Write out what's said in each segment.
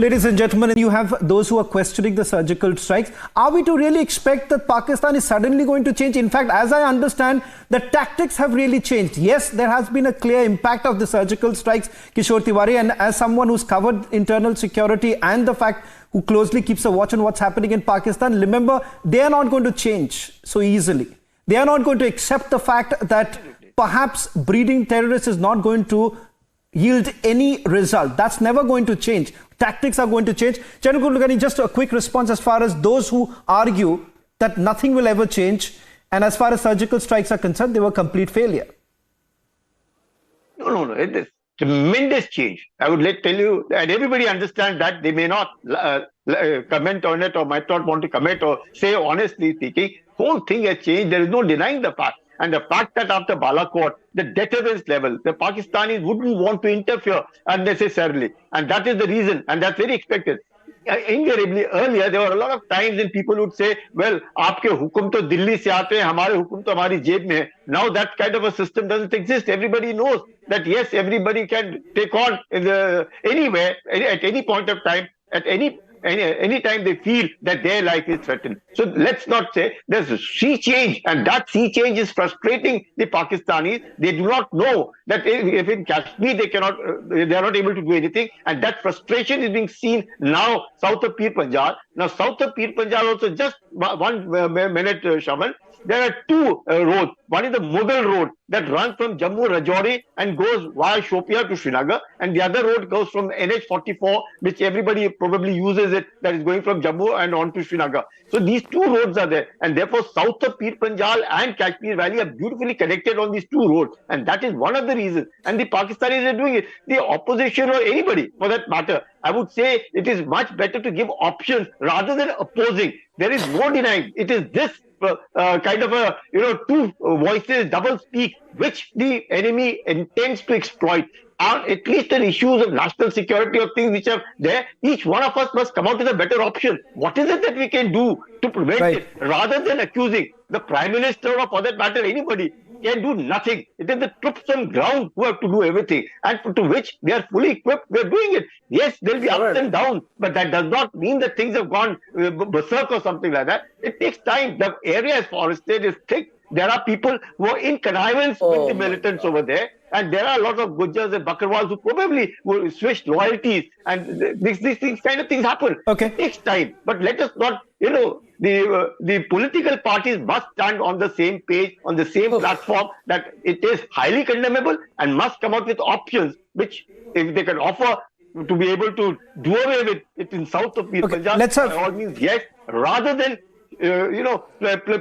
Ladies and gentlemen, you have those who are questioning the surgical strikes. Are we to really expect that Pakistan is suddenly going to change? In fact, as I understand, the tactics have really changed. Yes, there has been a clear impact of the surgical strikes, Kishore Tiwari, and as someone who's covered internal security and the fact who closely keeps a watch on what's happening in Pakistan, remember, they are not going to change so easily. They are not going to accept the fact that perhaps breeding terrorists is not going to yield any result. That's never going to change. Tactics are going to change. Sanjay Kulkarni, just a quick response as far as those who argue that nothing will ever change, and as far as surgical strikes are concerned, they were complete failure. No. It is tremendous change. I would tell you, and everybody understands that. They may not comment on it or might not want to comment or say honestly speaking, whole thing has changed. There is no denying the fact. And the fact that after Balakot, the deterrence level, the Pakistanis wouldn't want to interfere unnecessarily. And that is the reason. And that's very expected. Invariably, earlier, there were a lot of times when people would say, well, aapke hukum to Delhi se aate hain, hamare hukum to hamari jeb mein hai. Now that kind of a system doesn't exist. Everybody knows that, yes, everybody can take on anywhere, at any point of time, at any time they feel that their life is threatened. So let's not say there's a sea change, and that sea change is frustrating the Pakistanis. They do not know that if in Kashmir they are not able to do anything, and that frustration is being seen now south of Pir Panjal. Now south of Pir Panjal also, just 1 minute, Shaman. There are two roads. One is the Mughal road that runs from Jammu Rajouri and goes via Shopia to Srinagar, and the other road goes from NH44, which everybody probably uses it, that is going from Jammu and on to Srinagar. So these two roads are there, and therefore south of Pir Panjal and Kashmir Valley are beautifully connected on these two roads, and that is one of the reasons. And the Pakistanis are doing it. The opposition or anybody for that matter, I would say it is much better to give options rather than opposing. There is no denying. It is this kind of a, two voices, double speak, which the enemy intends to exploit. At least in issues of national security or things which are there, each one of us must come out with a better option. What is it that we can do to prevent it, rather than accusing the Prime Minister or, for that matter, anybody can do nothing. It is the troops on ground who have to do everything, and to which they are fully equipped. They are doing it. Yes, there will be ups and downs, but that does not mean that things have gone berserk or something like that. It takes time. The area is forested, is thick. There are people who are in connivance with the militants over there, and there are a lot of Gujjars and Bakarwals who probably will switch loyalties, and these kind of things happen. Okay. It takes time, but let us not, the political parties must stand on the same page, on the same platform, that it is highly condemnable and must come out with options which, if they can offer to be able to do away with it in south of Pir Panjal, by all means, yes, rather than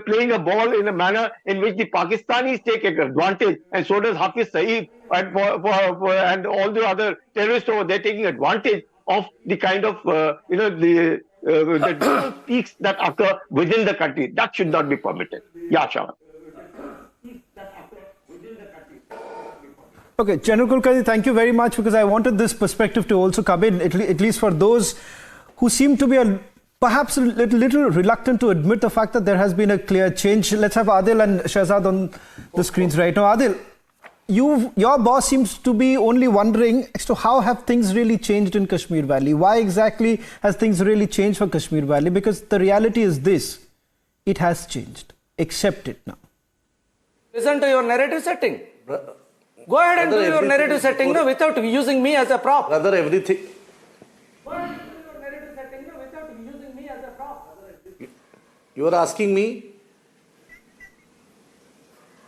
playing a ball in a manner in which the Pakistanis take advantage, and so does Hafiz Saeed and and all the other terrorists over there taking advantage of the kind of the dual speaks that occur within the country. That should not be permitted. Yeah, Shaman. Okay, Sanjay Kulkarni, thank you very much, because I wanted this perspective to also come in, at least for those who seem to be perhaps a little reluctant to admit the fact that there has been a clear change. Let's have Adil and Shahzad on the screens right now. Adil, your boss seems to be only wondering as to how have things really changed in Kashmir Valley. Why exactly has things really changed for Kashmir Valley? Because the reality is this: it has changed. Accept it now. Listen to your narrative setting. Go ahead and do your narrative setting without using me as a prop. Brother, everything. You are asking me?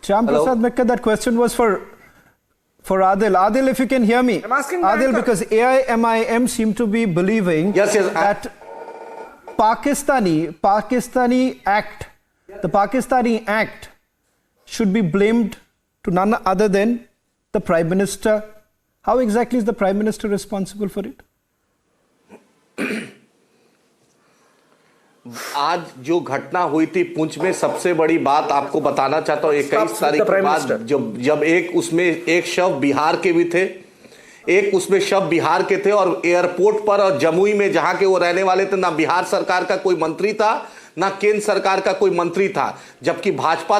Shyam Prasad Mekka, that question was for Adil. Adil, if you can hear me. I'm asking Adil, because AIMIM seem to be believing that Pakistani act, the Pakistani act should be blamed to none other than the Prime Minister. How exactly is the Prime Minister responsible for it? आज जो घटना हुई थी पुंछ में, सबसे बड़ी बात आपको बताना चाहता हूँ, 21 तारीख के बाद जब एक उसमें एक शव बिहार के भी थे, एक उसमें शव बिहार के थे, और एयरपोर्ट पर और जमुई में जहां के वो रहने वाले थे, ना बिहार सरकार का कोई मंत्री था, ना केंद्र सरकार का कोई मंत्री था, जबकि भाजपा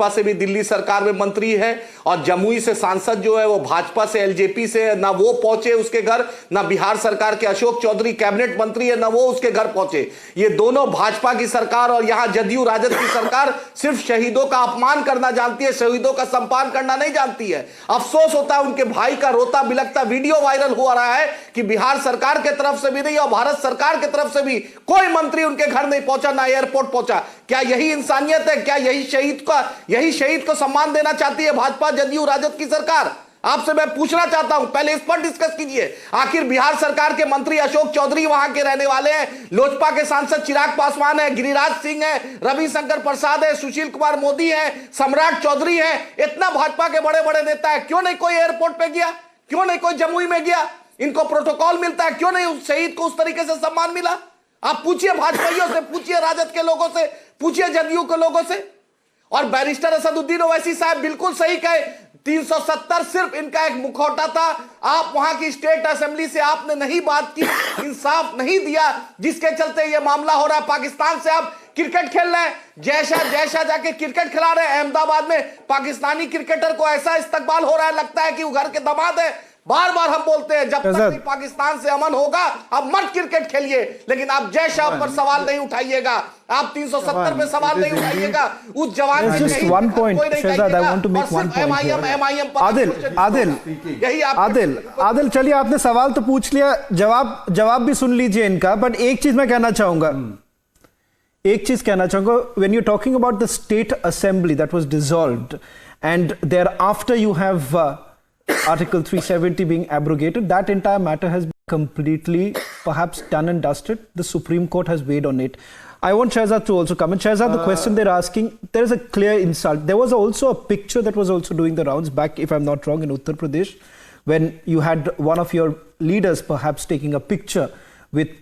से भी दिल्ली सरकार में मंत्री है, और जमुई से सांसद जो है वो भाजपा से एलजेपी से है, ना वो पहुंचे उसके घर, ना बिहार सरकार के अशोक चौधरी कैबिनेट मंत्री है, ना वो उसके घर पहुंचे। ये दोनों भाजपा की सरकार और यहां जदयू राजद की सरकार सिर्फ शहीदों का अपमान करना जानती है, शहीदों का सम्मान करना नहीं जानती है। अफसोस होता है उनके भाई का रोता बिलखता वीडियो वायरल हो रहा है कि बिहार सरकार के तरफ से भी नहीं और भारत सरकार की तरफ से भी कोई मंत्री उनके घर नहीं पहुंचा, ना एयरपोर्ट पहुंचा। क्या यही इंसानियत है? क्या यही शहीद को सम्मान देना चाहती है भाजपा जदयू राजद की सरकार? आपसे मैं पूछना चाहता हूं, पहले इस पर डिस्कस कीजिए। आखिर बिहार सरकार के मंत्री अशोक चौधरी वहां के रहने वाले हैं, लोजपा के सांसद चिराग पासवान है, गिरिराज सिंह है, रविशंकर प्रसाद है, सुशील कुमार मोदी है, सम्राट चौधरी है, इतना भाजपा के बड़े बड़े नेता है। क्यों नहीं कोई एयरपोर्ट पे गया? क्यों नहीं कोई जमुई में गया? इनको प्रोटोकॉल मिलता है, क्यों नहीं उस शहीद को उस तरीके से सम्मान मिला? आप पूछिए भाजपाइयों से, पूछिए राजद के लोगों से, पूछिए जदयू के लोगों से। और बैरिस्टर असदुद्दीन ओवैसी साहब बिल्कुल सही कहे, 370 सिर्फ इनका एक मुखौटा था। आप वहां की स्टेट असेंबली से आपने नहीं बात की, इंसाफ नहीं दिया, जिसके चलते ये मामला हो रहा है। पाकिस्तान से आप क्रिकेट खेल रहे हैं, जैसा जाके क्रिकेट खिला रहे हैं अहमदाबाद में, पाकिस्तानी क्रिकेटर को ऐसा इस्तकबाल हो रहा है, लगता है कि वो घर के दामाद है। बार बार हम बोलते हैं जब तक पाकिस्तान से अमन होगा आप मत क्रिकेट खेलिए, लेकिन आप जय शाह पर सवाल नहीं उठाइएगा, आप 370 पे सवाल नहीं उठाइएगा। उस जवान के just one point, Shehzad, I want to make one point. Adil, चलिए आपने सवाल तो पूछ लिया, जवाब भी सुन लीजिए इनका, बट एक चीज मैं कहना चाहूंगा, when you're talking about the state assembly that was dissolved and thereafter you have Article 370 being abrogated, that entire matter has been completely perhaps done and dusted. The Supreme Court has weighed on it. I want Shehzad to also come in. Shehzad, the question they're asking, there is a clear insult. There was also a picture that was also doing the rounds back, if I'm not wrong, in Uttar Pradesh, when you had one of your leaders perhaps taking a picture with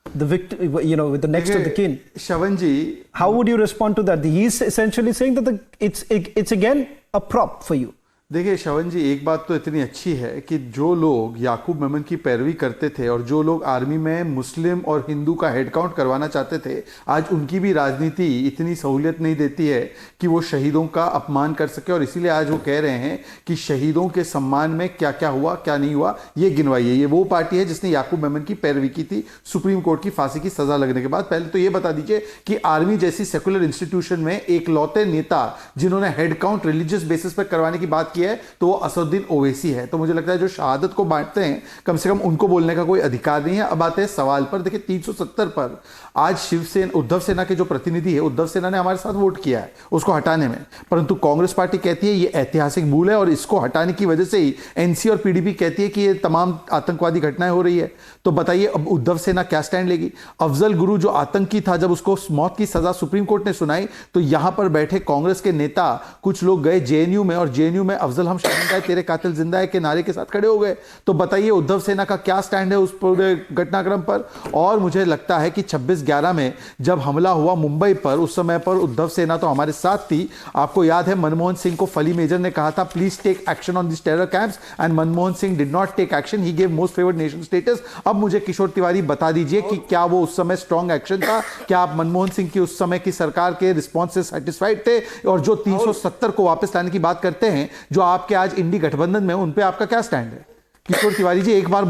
the victim, with the next of the kin. Shravan ji, how would you respond to that? He's essentially saying that it's again a prop for you. देखिए श्रवण जी, एक बात तो इतनी अच्छी है कि जो लोग याकूब मेमन की पैरवी करते थे और जो लोग आर्मी में मुस्लिम और हिंदू का हेड काउंट करवाना चाहते थे, आज उनकी भी राजनीति इतनी सहूलियत नहीं देती है कि वो शहीदों का अपमान कर सके। और इसीलिए आज वो कह रहे हैं कि शहीदों के सम्मान में क्या क्या हुआ क्या नहीं हुआ ये गिनवाइए। ये वो पार्टी है जिसने याकूब मेमन की पैरवी की थी सुप्रीम कोर्ट की फांसी की सजा लगने के बाद। पहले तो ये बता दीजिए कि आर्मी जैसी सेकुलर इंस्टीट्यूशन में एक लौते नेता जिन्होंने हेड काउंट रिलीजियस बेसिस पर करवाने की बात की है तो वो असदुद्दीन ओवैसी है। तो मुझे लगता है जो शहादत को बांटते हैं कम से कम उनको बोलने का कोई अधिकार नहीं है। अब आते हैं सवाल पर। देखिए 370 पर आज शिवसेना उद्धव सेना के जो प्रतिनिधि है, उद्धव सेना ने हमारे साथ वोट किया है उसको हटाने में, परंतु कांग्रेस पार्टी कहती है ये ऐतिहासिक भूल है और इसको हटाने की वजह से ही एनसी और पीडीपी कहती है कि ये तमाम आतंकवादी घटनाएं हो रही है। तो बताइए अब उद्धव सेना क्या स्टैंड लेगी? अफजल गुरु जो आतंकी था, जब उसको मौत की सजा सुप्रीम कोर्ट ने सुनाई तो यहां पर बैठे कांग्रेस के नेता कुछ लोग गए जेएनयू में और जेएनयू में अफजल हम शर्मिंदा है तेरे कातिल जिंदा है के नारे के साथ खड़े हो गए। तो बताइए उद्धव सेना का क्या स्टैंड है उस पूरे घटनाक्रम पर? और मुझे लगता है कि 26/11 में जब हमला हुआ मुंबई पर, उस समय पर उद्धव सेना तो हमारे साथ थी। आपको याद है मनमोहन सिंह को फली मेजर ने कहा था please take action on this terror camps and Manmohan Singh did not take action, he gave most favoured nation status. अब मुझे किशोर तिवारी बता दीजिए कि क्या वो उस समय स्ट्रॉन्ग एक्शन था? क्या आप मनमोहन सिंह की उस समय की सरकार के रिस्पॉन्स से सेटिस्फाइड थे? और जो 370 को वापस लाने की बात करते हैं जो आपके आज इंडी गठबंधन में, उन पे आपका क्या स्टैंड है? किशोर तिवारी जी एक बार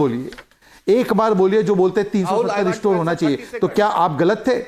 बोलिए, जो बोलते हैं 370 रिस्टोर होना चाहिए, तो क्या आप गलत थे?